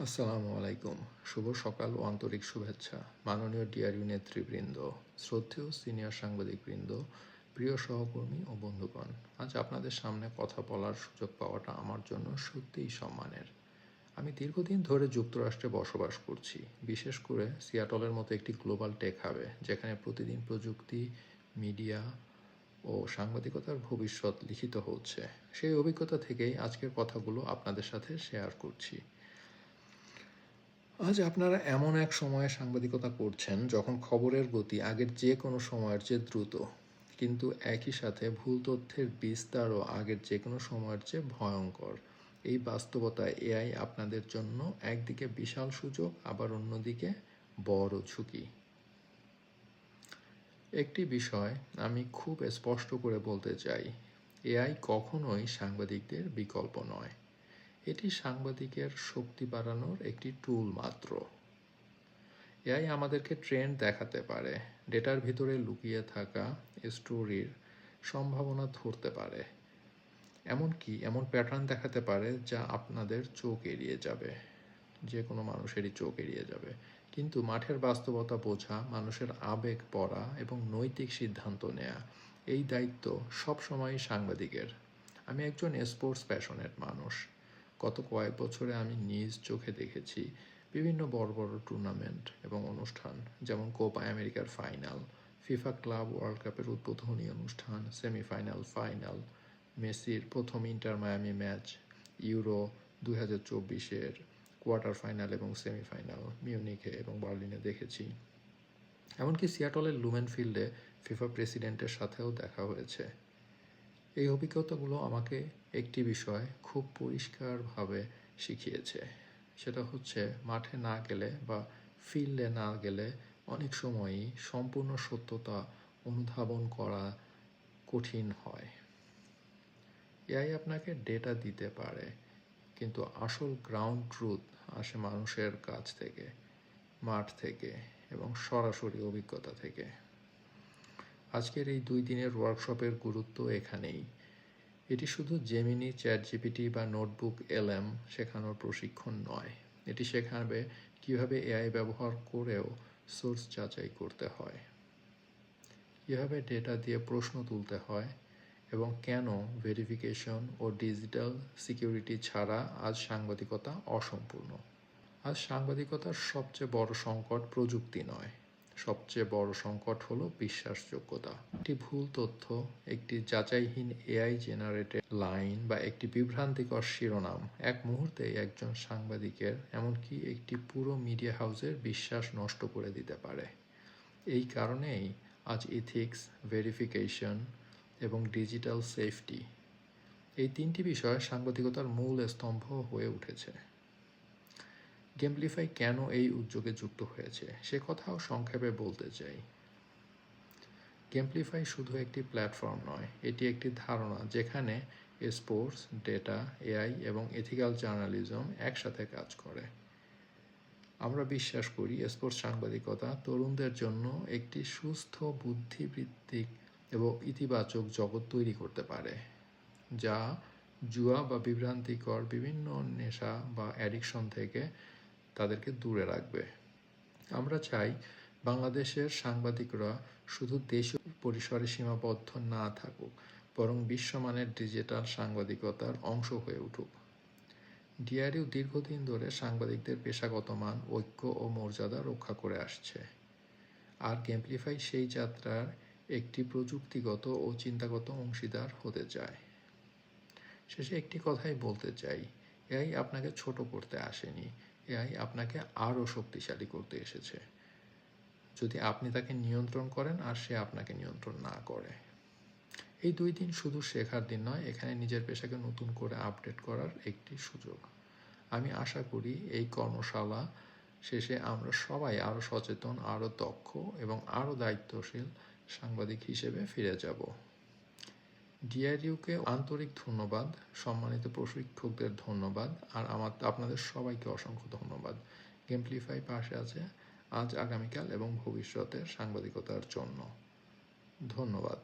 আসসালামু আলাইকুম। শুভ সকাল ও আন্তরিক শুভেচ্ছা। মাননীয় ডিআরইউ নেতৃবৃন্দ, শ্রদ্ধেয় সিনিয়র সাংবাদিকবৃন্দ, প্রিয় সহকর্মী ও বন্ধুগণ, আজ আপনাদের সামনে কথা বলার সুযোগ পাওয়াটা আমার জন্য সত্যিই সম্মানের। আমি দীর্ঘদিন ধরে যুক্তরাষ্ট্রে বসবাস করছি, বিশেষ করে সিয়াটলের মতো একটি গ্লোবাল টেক হাবে, যেখানে প্রতিদিন প্রযুক্তি, মিডিয়া ও সাংবাদিকতার ভবিষ্যৎ লিখিত হচ্ছে। সেই অভিজ্ঞতা থেকেই আজকের কথাগুলো আপনাদের সাথে শেয়ার করছি। আজ আপনারা এমন এক সময়ে সাংবাদিকতা করছেন যখন খবরের গতি আগের যে কোনো সময়ের চেয়ে দ্রুত, কিন্তু একই সাথে ভুল তথ্যের বিস্তারও আগের যে কোনো সময়ের চেয়ে ভয়ঙ্কর। এই বাস্তবতায় এআই আপনাদের জন্য একদিকে বিশাল সুযোগ, আবার অন্যদিকে বড় ঝুঁকি। একটি বিষয় আমি খুব স্পষ্ট করে বলতে চাই, এআই কখনোই সাংবাদিকদের বিকল্প নয়। এটি সাংবাদিকের শক্তি বাড়ানোর একটি টুল মাত্র। এআই আমাদেরকে ট্রেন্ড দেখাতে পারে, ডেটার ভিতরে লুকিয়ে থাকা স্টোরির সম্ভাবনা ধরতে পারে, এমনকি এমন প্যাটার্ন দেখাতে পারে যা আপনাদের চোখ এড়িয়ে যাবে, যে কোনো মানুষেরই চোখ এড়িয়ে যাবে। কিন্তু মাঠের বাস্তবতা বোঝা, মানুষের আবেগ পড়া এবং নৈতিক সিদ্ধান্ত নেয়া, এই দায়িত্ব সবসময়ই সাংবাদিকের। আমি একজন স্পোর্টস প্যাশনেট মানুষ। গত কয়েক বছরে আমি নিজ চোখে দেখেছি বিভিন্ন বড় বড় টুর্নামেন্ট এবং অনুষ্ঠান, যেমন কোপা আমেরিকার ফাইনাল, ফিফা ক্লাব ওয়ার্ল্ড কাপের উদ্বোধনী অনুষ্ঠান, সেমিফাইনাল, ফাইনাল, মেসির প্রথম ইন্টার মায়ামি ম্যাচ, ইউরো 2024-এর কোয়ার্টার ফাইনাল এবং সেমিফাইনাল মিউনিখে এবং বার্লিনে দেখেছি। এমনকি সিয়াটলের লুমেন ফিল্ডে ফিফা প্রেসিডেন্টের সাথেও দেখা হয়েছে। এই অভিজ্ঞতাগুলো আমাকে একটি বিষয় খুব পরিষ্কারভাবে শিখিয়েছে, সেটা হচ্ছে মাঠে না গেলে বা ফিল্ডে না গেলে অনেক সময়ই সম্পূর্ণ সত্যতা অনুধাবন করা কঠিন হয়। এআই আপনাকে ডেটা দিতে পারে, কিন্তু আসল গ্রাউন্ড ট্রুথ আসে মানুষের কাছ থেকে, মাঠ থেকে এবং সরাসরি অভিজ্ঞতা থেকে। আজকের এই 2 দিনের ওয়ার্কশপের গুরুত্ব এখানেই। এটি শুধু জেমিনি, চ্যাটজিপিটি বা নোটবুক এলএম শেখানোর প্রশিক্ষণ নয়। এটি শেখাবে কীভাবে এআই ব্যবহার করেও সোর্স যাচাই করতে হয়, কীভাবে ডেটা দিয়ে প্রশ্ন তুলতে হয় এবং কেন ভেরিফিকেশন ও ডিজিটাল সিকিউরিটি ছাড়া আজ সাংবাদিকতা অসম্পূর্ণ। আজ সাংবাদিকতার সবচেয়ে বড় সংকট প্রযুক্তি নয়, সবচেয়ে বড় সংকট হলো বিশ্বাসযোগ্যতা। একটি ভুল তথ্য, একটি যাচাইহীন এআই জেনারেটেড লাইন বা একটি বিভ্রান্তিকর শিরোনাম এক মুহূর্তেই একজন সাংবাদিকের, এমনকি একটি পুরো মিডিয়া হাউসের বিশ্বাস নষ্ট করে দিতে পারে। এই কারণেই আজ এথিক্স, ভেরিফিকেশন এবং ডিজিটাল সেফটি, এই 3টি বিষয় সাংবাদিকতার মূল স্তম্ভ হয়ে উঠেছে। গেমপ্লিফাই কেন এই উদ্যোগে যুক্ত হয়েছে সে কথাও সংক্ষেপে বলতে চাই। গেমপ্লিফাই শুধু একটি প্ল্যাটফর্ম নয়, এটি একটি ধারণা যেখানে স্পোর্টস, ডেটা, এআই এবং এথিক্যাল জার্নালিজম একসাথে কাজ করে। আমরা বিশ্বাস করি স্পোর্টস সাংবাদিকতা তরুণদের জন্য একটি সুস্থ, বুদ্ধিবৃত্তিক এবং ইতিবাচক জগৎ তৈরি করতে পারে, যা জুয়া বা বিভ্রান্তিকর বিভিন্ন নেশা বা অ্যাডিকশন থেকে তাদেরকে দূরে রাখবে। আমরা চাই বাংলাদেশের সাংবাদিকরা শুধু দেশীয় পরিসরে সীমাবদ্ধ না থাকুক, বরং বিশ্বমানের ডিজিটাল সাংবাদিকতার অংশ হয়ে উঠুক। ডিআরইউ দীর্ঘদিন ধরে সাংবাদিকদের পেশাগত মান, ঐক্য ও মর্যাদা রক্ষা করে আসছে, আর গেমপ্লিফাই সেই যাত্রার একটি প্রযুক্তিগত ও চিন্তাগত অংশীদার হতে চায়। শেষে একটি কথাই বলতে চাই, এআই আপনাকে ছোট করতে আসেনি, এআই আপনাকে আরও শক্তিশালী করতে এসেছে, যদি আপনি তাকে নিয়ন্ত্রণ করেন আর সে আপনাকে নিয়ন্ত্রণ না করে। এই 2 দিন শুধু শেখার দিন নয়, এখানে নিজের পেশাকে নতুন করে আপডেট করার একটি সুযোগ। আমি আশা করি এই কর্মশালা শেষে আমরা সবাই আরও সচেতন, আরও দক্ষ এবং আরও দায়িত্বশীল সাংবাদিক হিসেবে ফিরে যাব। ডিআরইউকে আন্তরিক ধন্যবাদ, সম্মানিত প্রশিক্ষকদের ধন্যবাদ, আর আপনাদের সবাইকে অসংখ্য ধন্যবাদ। গেমপ্লিফাই পাশে আছে আজ, আগামীকাল এবং ভবিষ্যতের সাংবাদিকতার জন্য। ধন্যবাদ।